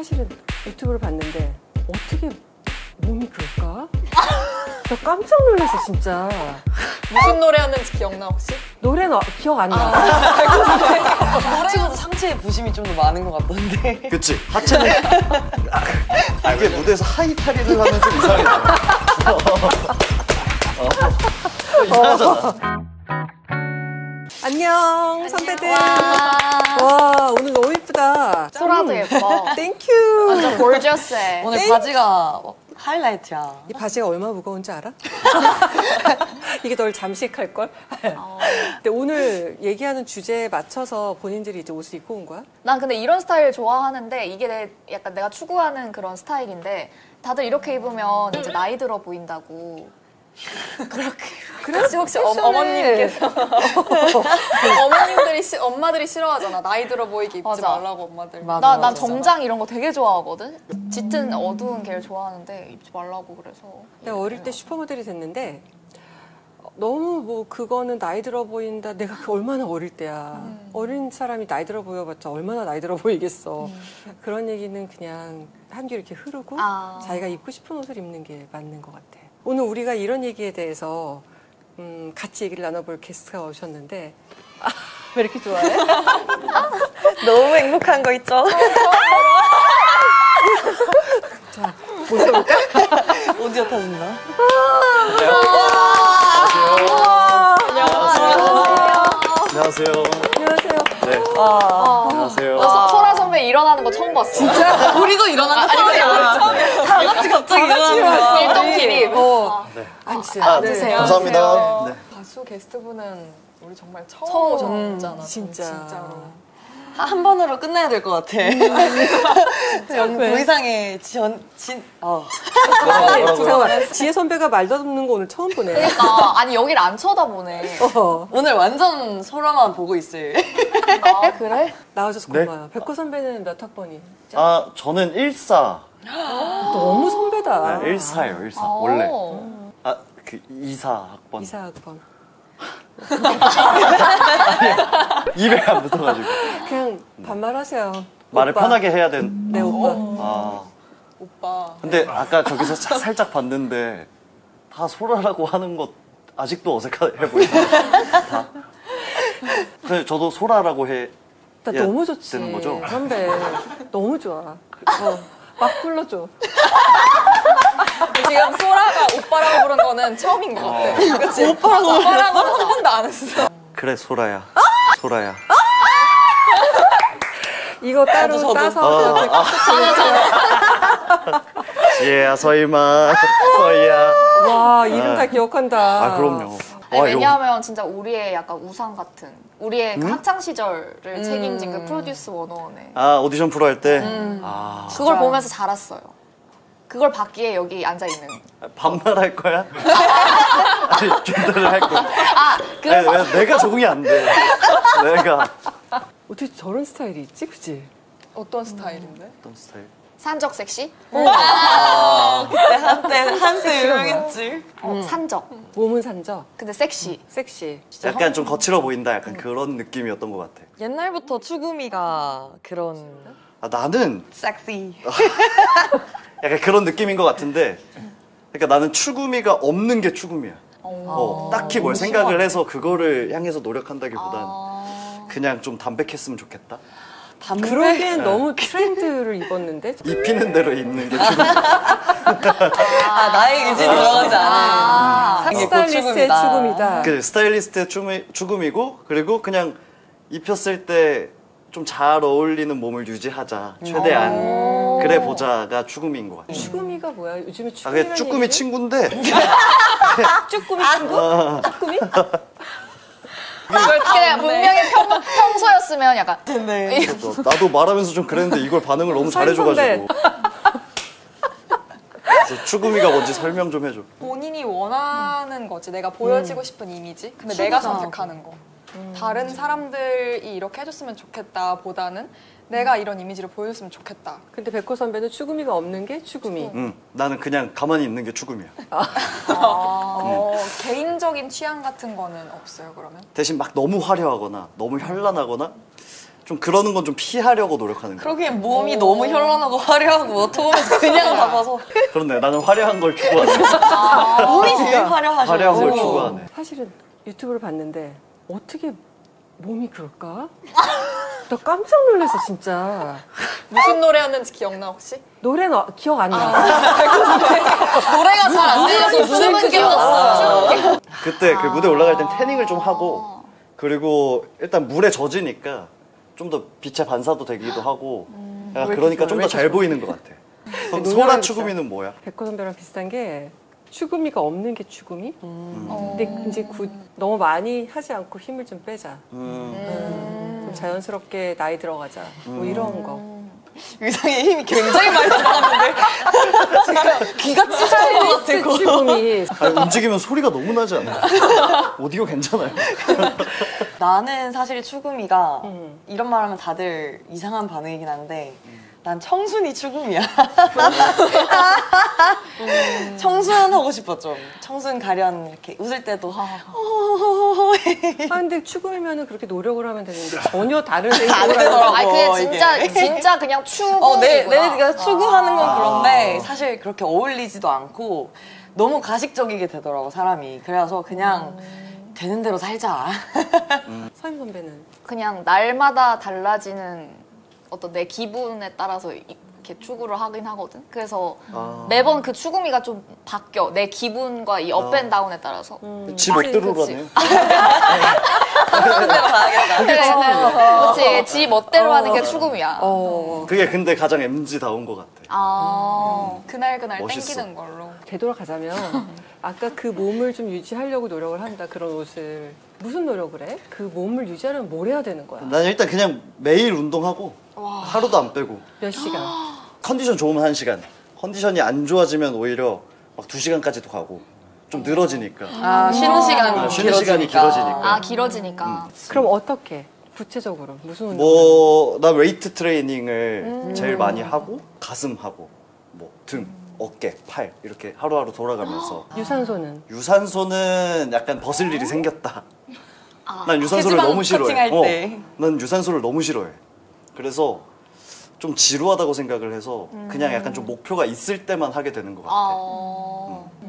사실은 유튜브를 봤는데 어떻게 몸이 그럴까? 나 깜짝 놀랐어 진짜. 무슨 노래였는지 기억나 혹시? 노래는 기억 안 나. 노래보다 상체에 부심이 좀 더 많은 것 같던데. 그치? 하체는 이게 무대에서 하이타리를 하면 좀 이상해. 이상하잖아. 안녕 선배들. 와 오늘 너무 예쁘다. 소라도 예뻐. 땡큐. 완전 골저스해. 오늘 바지가 하이라이트야. 이 바지가 얼마나 무거운지 알아? 이게 널 잠식할걸? 근데 오늘 얘기하는 주제에 맞춰서 본인들이 이제 옷을 입고 온 거야? 난 근데 이런 스타일 좋아하는데 이게 약간 내가 추구하는 그런 스타일인데 다들 이렇게 입으면 이제 나이 들어 보인다고. 그렇게 혹시 어머님께서 엄마들이 싫어하잖아. 나이 들어 보이게 입지 맞아. 말라고 엄마들. 맞아. 정장 이런 거 되게 좋아하거든. 짙은 어두운 계열 좋아하는데 입지 말라고 그래서. 내가 어릴 때 슈퍼모델이 됐는데 너무 뭐 그거는 나이 들어 보인다. 내가 그 얼마나 어릴 때야. 어린 사람이 나이 들어 보여봤자 얼마나 나이 들어 보이겠어. 그런 얘기는 그냥 한 귀 이렇게 흐르고 자기가 입고 싶은 옷을 입는 게 맞는 것 같아. 오늘 우리가 이런 얘기에 대해서 같이 얘기를 나눠볼 게스트가 오셨는데 왜 이렇게 좋아해? 너무 행복한 거 있죠? 자, 모셔볼까? 오디오 타진다. 안녕하세요. 안녕하세요. 네. 안녕하세요. 나 소라 선배 일어나는 거 처음 봤어. 진짜? 우리도 일어난 거 처음이야. 다 같이 갑자기 일어나는 거야. 일동끼리. 네. 앉으세요. 드세요. 감사합니다. 네. 가수 게스트분은 우리 정말 처음 오셨잖아. 진짜. 진짜로. 한 번으로 끝내야 될 것 같아. 더 이상의 잠깐만, 지혜 선배가 말 더듬는 거 오늘 처음 보네. 그러니까 아니 여길 안 쳐다보네. 오늘 완전 소라만 보고 있을. 아 그래? 나와줘서 네. 고마워요. 백호 선배는 몇 학번이? 저는 14. 너무 선배다. 네, 14예요, 14. 원래. 그 24학번. 이사학번. 입에 안 붙어가지고. 그냥 반말하세요. 말을 오빠. 편하게 해야 된. 네, 오빠. 오빠. 근데 아까 저기서 살짝 봤는데 다 소라라고 하는 것 아직도 어색해 보이네요. 다. 근데 저도 소라라고 해. 나 야, 너무 좋지. 되는 거죠? 선배. 너무 좋아. 막 불러줘. 지금 소라가 오빠라고 부른 거는 처음인 것 같아. 그치? 오빠라고 한 번도 안 했어. 그래, 소라야. 소라야. 이거 따로 저도. 따서 지혜야, 서희마. 서희야. 와, 이름 다 기억한다. 아, 그럼요. 아니, 왜냐하면 진짜 우리의 약간 우상 같은 우리의 그 학창 시절을 책임진 그 프로듀스 101에 오디션 프로 할 때? 그걸 보면서 자랐어요. 그걸 받기에 여기 앉아 있는. 반말할 거야? 아니, 존댓말 할 거야. 그래서 아니, 내가 적응이 안 돼. 내가. 어떻게 저런 스타일이 있지? 그치? 어떤 스타일인데? 어떤 스타일? 산적 섹시? 그때 한때 유명했지. 산적. 몸은 산적, 근데 섹시. 섹시. 약간 좀 거칠어 보인다. 약간 그런 느낌이었던 것 같아. 옛날부터 추구미가 그런 나는 섹시. 약간 그런 느낌인 것 같은데, 그러니까 나는 추구미가 없는 게 추구미야. 딱히 뭘 생각을 해서 그거를 향해서 노력한다기보단 그냥 좀 담백했으면 좋겠다. 그러기엔 너무 트렌드를 입었는데? 입히는 대로 입는 게 추구미. 나의 의지 들어가지 않은. 스타일리스트의 추구미다. 그 스타일리스트의 추구미고, 그리고 그냥 입혔을 때 좀 잘 어울리는 몸을 유지하자. 최대한. 그래 보자가 추구미인 것 같아. 추구미가 뭐야? 요즘에 그게 추구미라는 쭈꾸미 얘기를? 친구인데. 쭈꾸미 친구? 쭈꾸미? 이걸 그냥 분명히 평소였으면 약간 네. 나도 말하면서 좀 그랬는데 이걸 반응을 너무 잘해줘가지고. 그래서 추구미가 뭔지 설명 좀 해줘. 본인이 원하는 거지. 내가 보여지고 싶은 이미지. 근데 내가 선택하는 거. 다른 사람들이 이렇게 해줬으면 좋겠다 보다는 내가 이런 이미지를 보여줬으면 좋겠다. 근데 백호 선배는 추구미가 없는 게 추구미. 나는 그냥 가만히 있는 게 추구미야. 개인적인 취향 같은 거는 없어요, 그러면? 대신 막 너무 화려하거나 너무 현란하거나 좀 그러는 건 좀 피하려고 노력하는 거야. 그러기엔 몸이 너무 현란하고 화려하고 토음에서 그냥 잡아서 그렇네. 나는 화려한 걸 추구하네. 몸이 되게 화려하셔. 화려한 걸 추구하네. 사실은 유튜브를 봤는데 어떻게 몸이 그럴까? 나 깜짝 놀랐어 진짜. 무슨 노래였는지 기억나 혹시? 노래는 기억 안 나. 노래가 잘 안 들려서 숨은 크게 왔어. 그때 그 무대 올라갈 땐 태닝을 좀 하고 그리고 일단 물에 젖으니까 좀 더 빛의 반사도 되기도 하고 약간 그러니까 좀 더 잘 보이는 것 같아. 그럼 소라 추구미는 뭐야? 백호 선배랑 비슷한 게 추구미가 없는 게 추구미? 근데 이제 너무 많이 하지 않고 힘을 좀 빼자. 좀 자연스럽게 나이 들어가자. 뭐 이런 거. 의상에 힘이 굉장히 많이 들어갔는데 지금 귀가 찢어질 것 같아. 그거. 추구미. 아니, 움직이면 소리가 너무 나지 않아요? 오디오 괜찮아요? 나는 사실 추구미가 이런 말하면 다들 이상한 반응이긴 한데 난 청순이 추구미야. 청순 하고 싶어 좀. 청순 가련 이렇게 웃을 때도 근데 추구미면은 그렇게 노력을 하면 되는데 전혀 다른 안 생각을 되더라고. 아니 그게 진짜 이게. 진짜 그냥 추구이구나. 내가 추구하는 건 그런데 사실 그렇게 어울리지도 않고 너무 가식적이게 되더라고 사람이. 그래서 그냥 되는 대로 살자. 서임 선배는 그냥 날마다 달라지는 어떤 내 기분에 따라서 이렇게 추구를 하긴 하거든. 그래서 매번 그 추구미가 좀 바뀌어. 내 기분과 이 업앤다운에 따라서. 지 멋대로라네요. 그렇지. 지 멋대로 하는 게 추구미야. 그게 근데 가장 MZ다운 것 같아. 그날 멋있어. 땡기는 걸로. 되돌아가자면 아까 그 몸을 좀 유지하려고 노력을 한다 그런 옷을 무슨 노력을 해? 그 몸을 유지하려면 뭘 해야 되는 거야? 난 일단 그냥 매일 운동하고 하루도 안 빼고 몇 시간? 컨디션 좋으면 1시간, 컨디션이 안 좋아지면 오히려 막 2시간까지도 가고 좀 늘어지니까 쉬는 시간이 쉬는 시간이 길어지니까. 길어지니까. 그럼 어떻게? 구체적으로 무슨 운동? 난 웨이트 트레이닝을 제일 많이 하고 가슴 하고 뭐 등, 어깨, 팔 이렇게 하루하루 돌아가면서 유산소는? 유산소는 약간 벗을 일이 생겼다. 난 유산소를 체지방 너무 싫어해. 커팅할 때. 난 유산소를 너무 싫어해. 그래서 좀 지루하다고 생각을 해서 그냥 약간 좀 목표가 있을 때만 하게 되는 것 같아.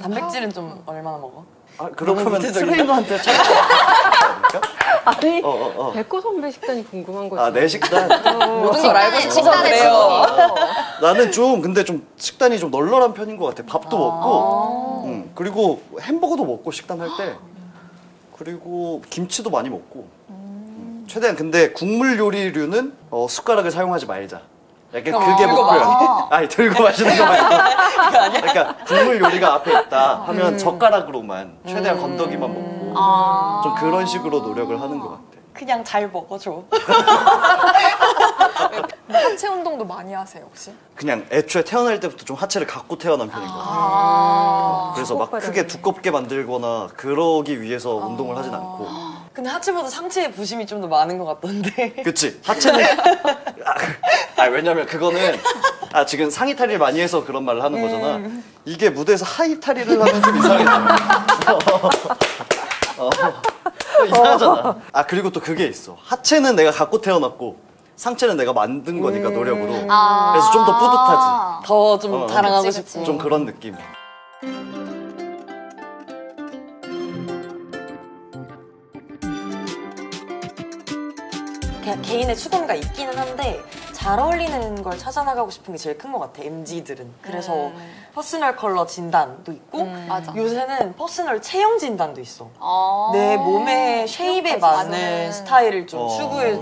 단백질은 좀 얼마나 먹어? 그러면 구체적이다. 트레이너한테 찾아가니까? 아니 어. 백호 선배 식단이 궁금한 거지. 내 식단. 모든 걸 알고 싶어서 식단의 그래요. 나는 근데 좀 식단이 좀 널널한 편인 것 같아. 밥도 먹고, 그리고 햄버거도 먹고 식단 할 때, 그리고 김치도 많이 먹고. 최대한 근데 국물 요리류는 숟가락을 사용하지 말자. 약간 그게 목표야. 아니 들고 마시는 거 말고. 그러니까 국물 요리가 앞에 있다 하면 젓가락으로만 최대한 건더기만 먹고 좀 그런 식으로 노력을 하는 것 같아. 그냥 잘 먹어줘. 하체 운동도 많이 하세요 혹시? 그냥 애초에 태어날 때부터 좀 하체를 갖고 태어난 편인 것 같아. 그래서 막 크게 두껍게 만들거나 그러기 위해서 운동을 하진 않고. 근데 하체보다 상체에 부심이 좀 더 많은 것 같던데. 그치? 하체는 왜냐면 그거는 지금 상의 탈의를 많이 해서 그런 말을 하는 거잖아. 이게 무대에서 하의 탈의를 하면 좀 이상해져. 이상하잖아. 그리고 또 그게 있어. 하체는 내가 갖고 태어났고 상체는 내가 만든 거니까 노력으로. 그래서 좀 더 뿌듯하지. 더 좀 자랑하고 그치, 싶고. 그치. 좀 그런 느낌. 그냥 개인의 추구미가 있기는 한데 잘 어울리는 걸 찾아나가고 싶은 게 제일 큰 것 같아, MZ들은. 그래서 퍼스널 컬러 진단도 있고 맞아. 요새는 퍼스널 체형 진단도 있어. 아. 내 몸의 쉐입에 맞는 맞는. 스타일을 좀 추구해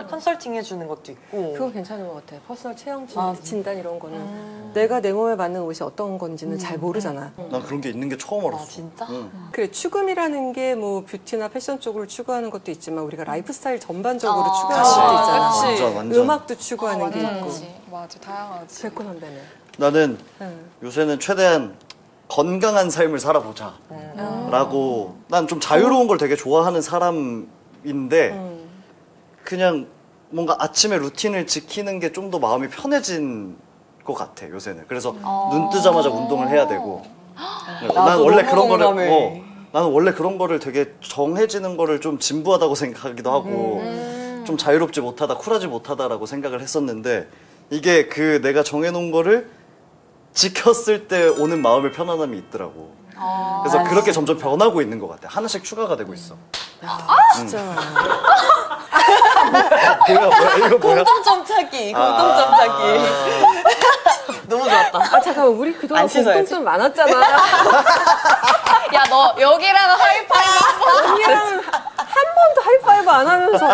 컨설팅 해주는 것도 있고. 그거 괜찮은 것 같아. 퍼스널 체형 맞아. 진단 이런 거는 내가 내 몸에 맞는 옷이 어떤 건지는 잘 모르잖아. 난 그런 게 있는 게 처음 알았어. 진짜? 그래 추구미라는 게 뭐 뷰티나 패션 쪽으로 추구하는 것도 있지만 우리가 라이프 스타일 전반적으로 추구하는 그치. 것도 있잖아. 그치. 완전. 음악도 추구하는 게 있고. 맞아 다양하지. 백호 선배는. 나는 응. 요새는 최대한 건강한 삶을 살아보자 라고 난 좀 자유로운 걸 되게 좋아하는 사람인데 그냥 뭔가 아침에 루틴을 지키는 게 좀 더 마음이 편해진 것 같아 요새는. 그래서 눈 뜨자마자 운동을 해야 되고 난 원래 너무 그런 거를 공감해. 나는 원래 그런 거를 되게 정해지는 거를 좀 진부하다고 생각하기도 하고 좀 자유롭지 못하다, 쿨하지 못하다라고 생각을 했었는데 이게 그 내가 정해놓은 거를 지켰을 때 오는 마음의 편안함이 있더라고. 그래서 그렇게 점점 변하고 있는 것 같아. 하나씩 추가가 되고 있어. 진짜. 뭐야, 이거 뭐야? 공통점 찾기. 공통점 찾기. 너무 좋았다. 아, 잠깐만, 우리 그동안 안 씻어야지. 공통점 많았잖아. 야, 너 여기랑 하이파이브 언니랑 한 번도 하이파이브 안 하면서.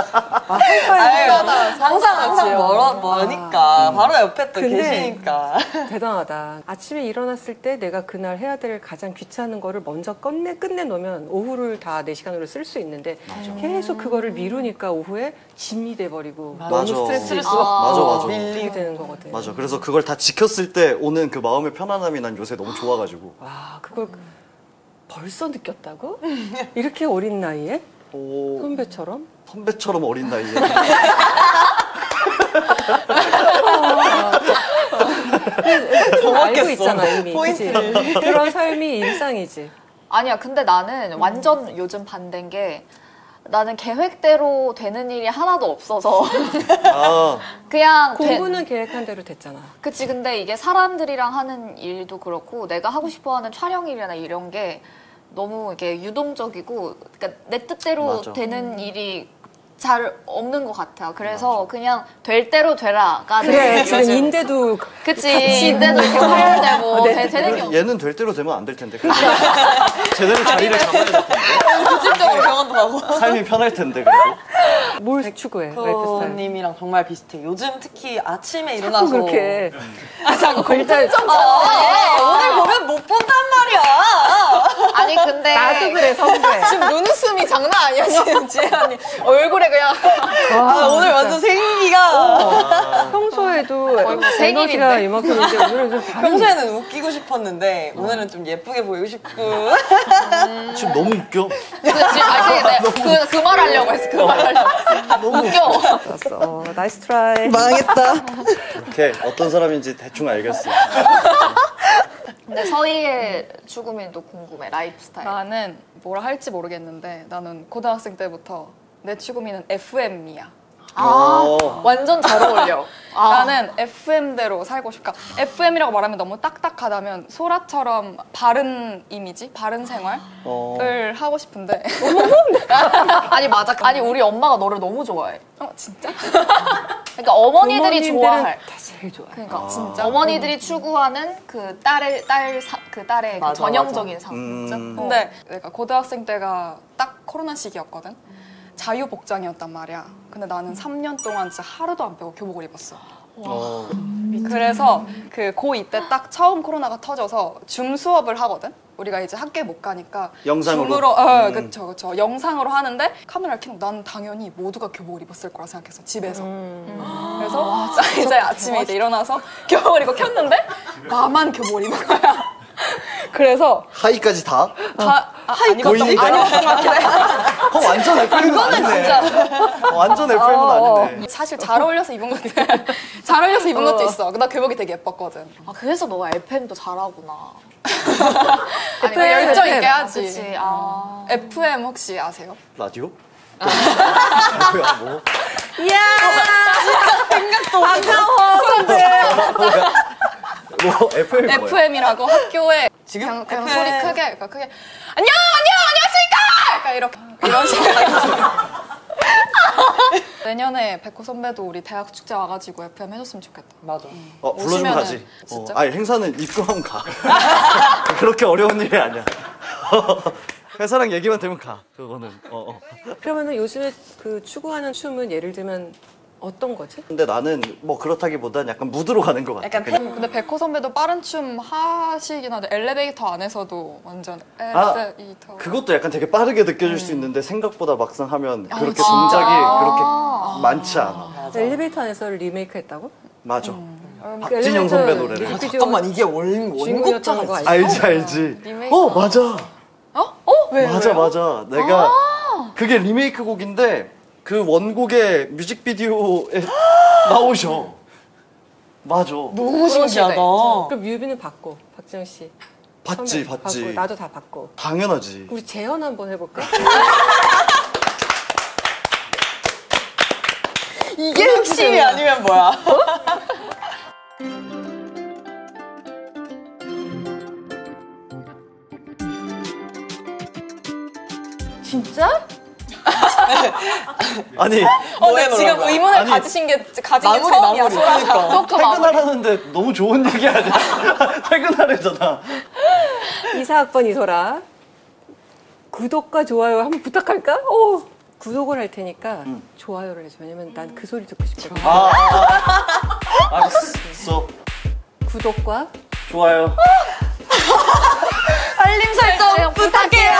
하이파이브. 항상 머니까. 바로 옆에 또 근데 계시니까. 대단하다. 아침에 일어났을 때 내가 그날 해야 될 가장 귀찮은 거를 먼저 끝내 놓으면 오후를 다 내 시간으로 쓸 수 있는데 계속 그거를 미루니까 오후에 짐이 돼버리고 너무 맞아. 스트레스를 맞아. 밀리게 되는 거거든. 맞아. 그래서 그걸 다 지켰을 때 오는 그 마음의 편안함이 난 요새 너무 좋아가지고. 와, 그걸 벌써 느꼈다고? 이렇게 어린 나이에? 오, 선배처럼? 선배처럼 어린 나이에. 알고 있잖아, 이미. 포인트. 그치? 그런 삶이 일상이지. 아니야, 근데 나는 완전 요즘 반대인 게 나는 계획대로 되는 일이 하나도 없어서 아, 그냥 공부는 계획한 대로 됐잖아. 그치. 근데 이게 사람들이랑 하는 일도 그렇고 내가 하고 싶어하는 촬영일이나 이런 게 너무 이게 유동적이고 그러니까 내 뜻대로 맞아. 되는 일이 잘 없는 것 같아. 그래서 그냥 될 대로 되라가 그래, 내 지금 요즘. 인데도 그치. 인데도 이렇게 화려되고 되는 게 없어. 얘는 될 대로 되면 안 될 텐데. 제대로 자리를 잡아야 될 텐데. 실질적으로 병원도 가고. 삶이 편할 텐데, 그래도. 뭘 추구해, 라이프스타일. 님이랑 정말 비슷해. 요즘 특히 아침에 일어나서 그렇게. 일단 오늘 보면 못 본단 말이야. 아니 근데 나도 그래, 선배. 지금 눈웃음이 장난 아니야 지금 지혜언니 얼굴에 그냥 오늘 완전 생기가 평소에도 뭐 에너지가 생일인데? 이만큼인데 오늘은 좀 다른. 평소에는 웃기고 싶었는데 오늘은 좀 예쁘게 보이고 싶고. 지금 너무 웃겨. 그 말 하려고 했어. 그 말 하려고 했어. 웃겨. 알았어. 나이스 트라이. 망했다. 이렇게 어떤 사람인지 대충 알겠어. 근데 서희의 죽음이 또 궁금해. 라이프스타일. 나는 뭐라 할지 모르겠는데 나는 고등학생 때부터 내 추구미는 FM이야. 완전 잘 어울려. 나는 FM대로 살고 싶어. 그러니까 FM이라고 말하면 너무 딱딱하다면 소라처럼 바른 이미지, 바른 생활을 하고 싶은데. 아니 맞아. 아니 우리 엄마가 너를 너무 좋아해. 진짜? 그러니까 어머니들이 좋아할. 다 제일 좋아해. 그러니까 진짜 어머니들이 추구하는 그 딸의 그 맞아, 전형적인 상. 근데 내가 고등학생 때가 딱 코로나 시기였거든. 자유복장이었단 말이야. 근데 나는 3년 동안 진짜 하루도 안 빼고 교복을 입었어. 그래서 그 고2 때 딱 처음 코로나가 터져서 줌 수업을 하거든. 우리가 이제 학교에 못 가니까 영상으로? 줌으로 그쵸 영상으로 하는데 카메라를 켜놓고 난 당연히 모두가 교복을 입었을 거라 생각했어 집에서. 그래서 이제 아침에 이제 일어나서 교복을 입고 켰는데 나만 교복을 입은 거야. 그래서 하이까지 다? 하이 보이니까? 아니었던 것 같긴 해. 완전 FM은 아니네. 완전 FM은 아니네. 사실 잘 어울려서 입은 것도 잘 어울려서 입은 것도 있어. 나 교복이 되게 예뻤거든. 아 그래서 너가 FM도 잘하구나. 아니, 그 열정 있게 하지. 그치. FM 혹시 아세요? 라디오? 뭐야, 뭐? 이야! 반가워, 선배. 뭐, FM이 뭐야? FM이라고 학교에 지금 그냥 FM. 소리 크게 안녕하십니까! 이렇게 이런 식으로. 내년에 백호 선배도 우리 대학 축제 와가지고 FM 해줬으면 좋겠다. 맞아. 불러주면 오시면은- 가지. 진짜? 아니, 행사는 입금하면 가. 그렇게 어려운 일이 아니야. 회사랑 얘기만 되면 가. 그거는. 그러면은 요즘에 그 추구하는 춤은 예를 들면 어떤 거지? 근데 나는 뭐 그렇다기보단 약간 무드로 가는 것 같아. 약간 그냥. 근데 백호 선배도 빠른 춤 하시긴 하는데 엘리베이터 안에서도 완전 엘리베이터. 그것도 약간 되게 빠르게 느껴질 수 있는데 생각보다 막상 하면 그렇게 동작이 그렇게 많지 않아. 엘리베이터 안에서 리메이크 했다고? 맞아. 그 박진영 엘리베이터 선배 노래를. 뮤직비디오 잠깐만 이게 원곡자가 주인공이었던 거 있어. 알지? 알지. 리메이크. 맞아. 왜? 맞아. 내가 그게 리메이크 곡인데 그 원곡의 뮤직비디오에 나오셔. 맞아. 너무 신기하다. 그럼 뮤비는 받고 박지영 씨. 봤지. 받고, 나도 다 받고. 당연하지. 우리 재현 한번 해볼까? 이게 핵심이 아니면 뭐야? 진짜? 아니 근데 지금 뭐야? 의문을 아니, 가진 게 마무리, 처음이야. 마무리. 소라가. 그러니까. 토크 마무리. 퇴근하라는데 너무 좋은 얘기 아니야? 퇴근하래잖아. 이사학번 이소라. 구독과 좋아요 한번 부탁할까? 구독을 할 테니까 좋아요를 해줘. 왜냐면 난 그 소리 듣고 싶거든. 알았어. 구독과 좋아요. 알림 설정 부탁해요.